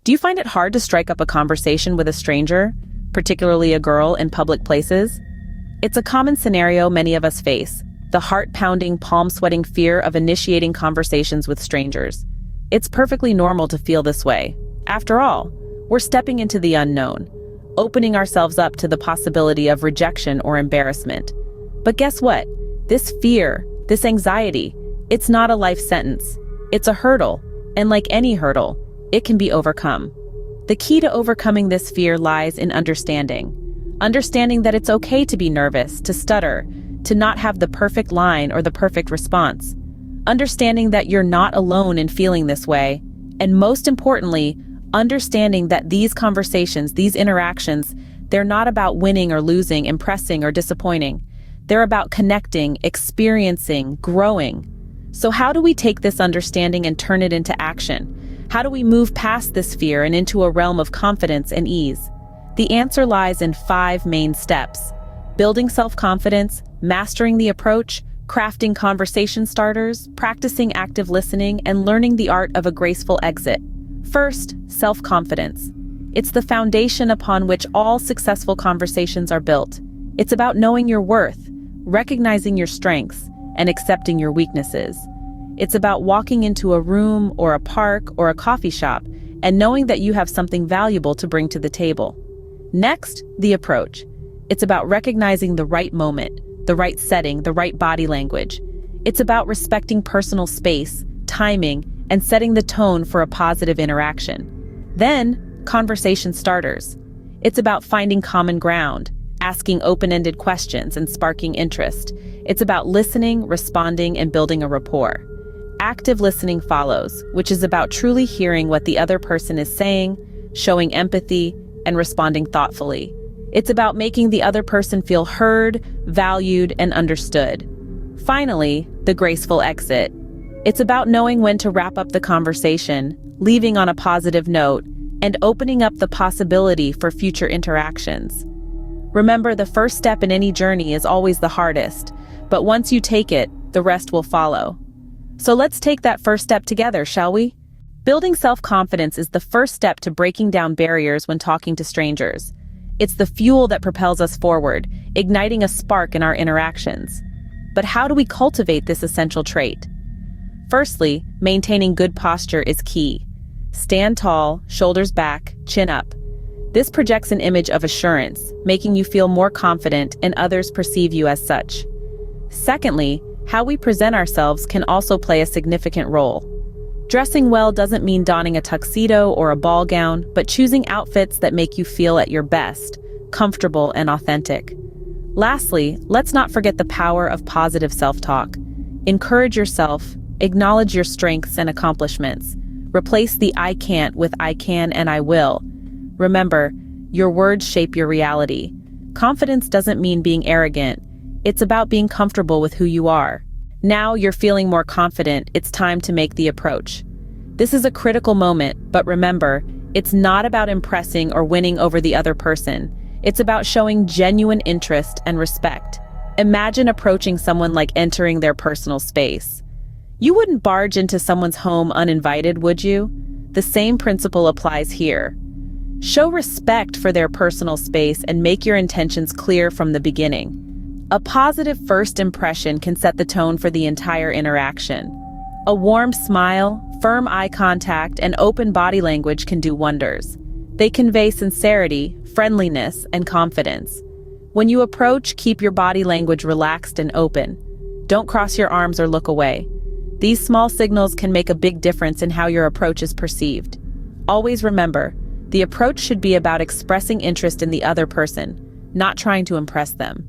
Do you find it hard to strike up a conversation with a stranger, particularly a girl, in public places? It's a common scenario many of us face, the heart-pounding, palm-sweating fear of initiating conversations with strangers. It's perfectly normal to feel this way. After all, we're stepping into the unknown, opening ourselves up to the possibility of rejection or embarrassment. But guess what? This fear, this anxiety, it's not a life sentence. It's a hurdle, and like any hurdle, it can be overcome. The key to overcoming this fear lies in understanding. Understanding that it's okay to be nervous, to stutter, to not have the perfect line or the perfect response. Understanding that you're not alone in feeling this way. And most importantly, understanding that these conversations, these interactions, they're not about winning or losing, impressing or disappointing. They're about connecting, experiencing, growing. So how do we take this understanding and turn it into action? How do we move past this fear and into a realm of confidence and ease? The answer lies in 5 main steps: building self-confidence, mastering the approach, crafting conversation starters, practicing active listening, and learning the art of a graceful exit. First, self-confidence. It's the foundation upon which all successful conversations are built. It's about knowing your worth, recognizing your strengths, and accepting your weaknesses. It's about walking into a room or a park or a coffee shop and knowing that you have something valuable to bring to the table. Next, the approach. It's about recognizing the right moment, the right setting, the right body language. It's about respecting personal space, timing, and setting the tone for a positive interaction. Then, conversation starters. It's about finding common ground, asking open-ended questions and sparking interest. It's about listening, responding, and building a rapport. Active listening follows, which is about truly hearing what the other person is saying, showing empathy, and responding thoughtfully. It's about making the other person feel heard, valued, and understood. Finally, the graceful exit. It's about knowing when to wrap up the conversation, leaving on a positive note, and opening up the possibility for future interactions. Remember, the first step in any journey is always the hardest, but once you take it, the rest will follow. So let's take that first step together, shall we? Building self-confidence is the first step to breaking down barriers when talking to strangers. It's the fuel that propels us forward, igniting a spark in our interactions. But how do we cultivate this essential trait? Firstly, maintaining good posture is key. Stand tall, shoulders back, chin up. This projects an image of assurance, making you feel more confident and others perceive you as such. Secondly, how we present ourselves can also play a significant role. Dressing well doesn't mean donning a tuxedo or a ball gown, but choosing outfits that make you feel at your best, comfortable and authentic. Lastly, let's not forget the power of positive self-talk. Encourage yourself, acknowledge your strengths and accomplishments. Replace the "I can't" with "I can" and "I will." Remember, your words shape your reality. Confidence doesn't mean being arrogant. It's about being comfortable with who you are. Now you're feeling more confident, it's time to make the approach. This is a critical moment, but remember, it's not about impressing or winning over the other person. It's about showing genuine interest and respect. Imagine approaching someone like entering their personal space. You wouldn't barge into someone's home uninvited, would you? The same principle applies here. Show respect for their personal space and make your intentions clear from the beginning. A positive first impression can set the tone for the entire interaction. A warm smile, firm eye contact, and open body language can do wonders. They convey sincerity, friendliness, and confidence. When you approach, keep your body language relaxed and open. Don't cross your arms or look away. These small signals can make a big difference in how your approach is perceived. Always remember, the approach should be about expressing interest in the other person, not trying to impress them.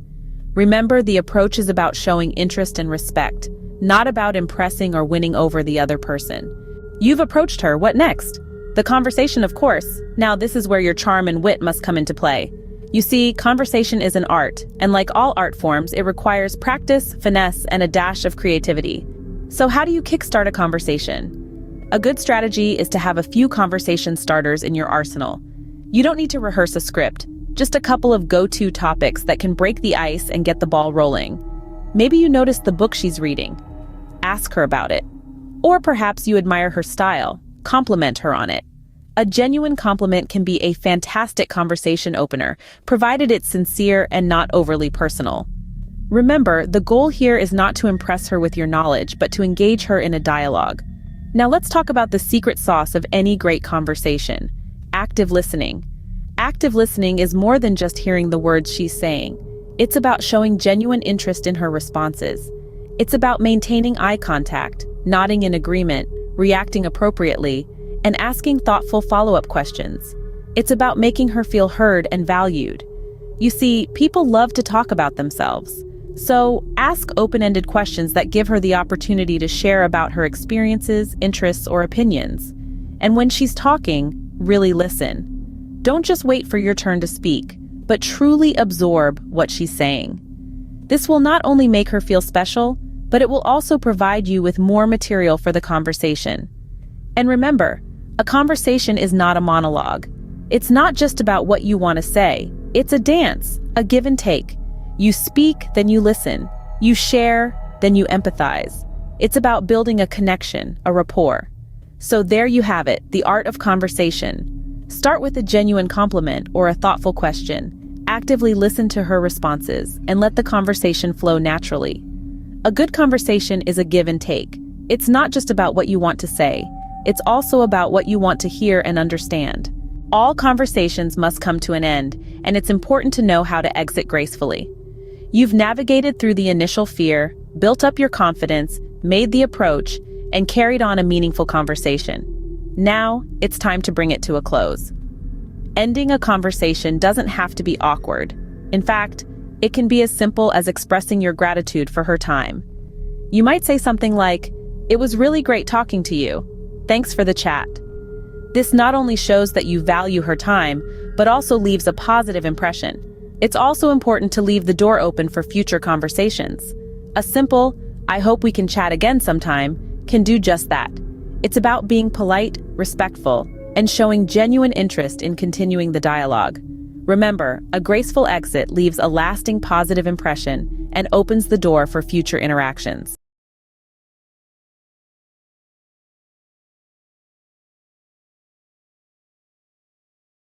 Remember, the approach is about showing interest and respect, not about impressing or winning over the other person. You've approached her, what next? The conversation, of course. Now this is where your charm and wit must come into play. You see, conversation is an art, and like all art forms, it requires practice, finesse, and a dash of creativity. So how do you kickstart a conversation? A good strategy is to have a few conversation starters in your arsenal. You don't need to rehearse a script. Just a couple of go-to topics that can break the ice and get the ball rolling. Maybe you noticed the book she's reading. Ask her about it. Or perhaps you admire her style. Compliment her on it. A genuine compliment can be a fantastic conversation opener, provided it's sincere and not overly personal. Remember, the goal here is not to impress her with your knowledge, but to engage her in a dialogue. Now let's talk about the secret sauce of any great conversation: active listening. Active listening is more than just hearing the words she's saying. It's about showing genuine interest in her responses. It's about maintaining eye contact, nodding in agreement, reacting appropriately, and asking thoughtful follow-up questions. It's about making her feel heard and valued. You see, people love to talk about themselves. So, ask open-ended questions that give her the opportunity to share about her experiences, interests, or opinions. And when she's talking, really listen. Don't just wait for your turn to speak, but truly absorb what she's saying. This will not only make her feel special, but it will also provide you with more material for the conversation. And remember, a conversation is not a monologue. It's not just about what you want to say. It's a dance, a give and take. You speak, then you listen. You share, then you empathize. It's about building a connection, a rapport. So there you have it, the art of conversation. Start with a genuine compliment or a thoughtful question. Actively listen to her responses and let the conversation flow naturally. A good conversation is a give and take. It's not just about what you want to say. It's also about what you want to hear and understand. All conversations must come to an end, and it's important to know how to exit gracefully. You've navigated through the initial fear, built up your confidence, made the approach, and carried on a meaningful conversation. Now, it's time to bring it to a close. Ending a conversation doesn't have to be awkward. In fact, it can be as simple as expressing your gratitude for her time. You might say something like, "It was really great talking to you. Thanks for the chat." This not only shows that you value her time, but also leaves a positive impression. It's also important to leave the door open for future conversations. A simple, "I hope we can chat again sometime," can do just that. It's about being polite, respectful, and showing genuine interest in continuing the dialogue. Remember, a graceful exit leaves a lasting positive impression and opens the door for future interactions.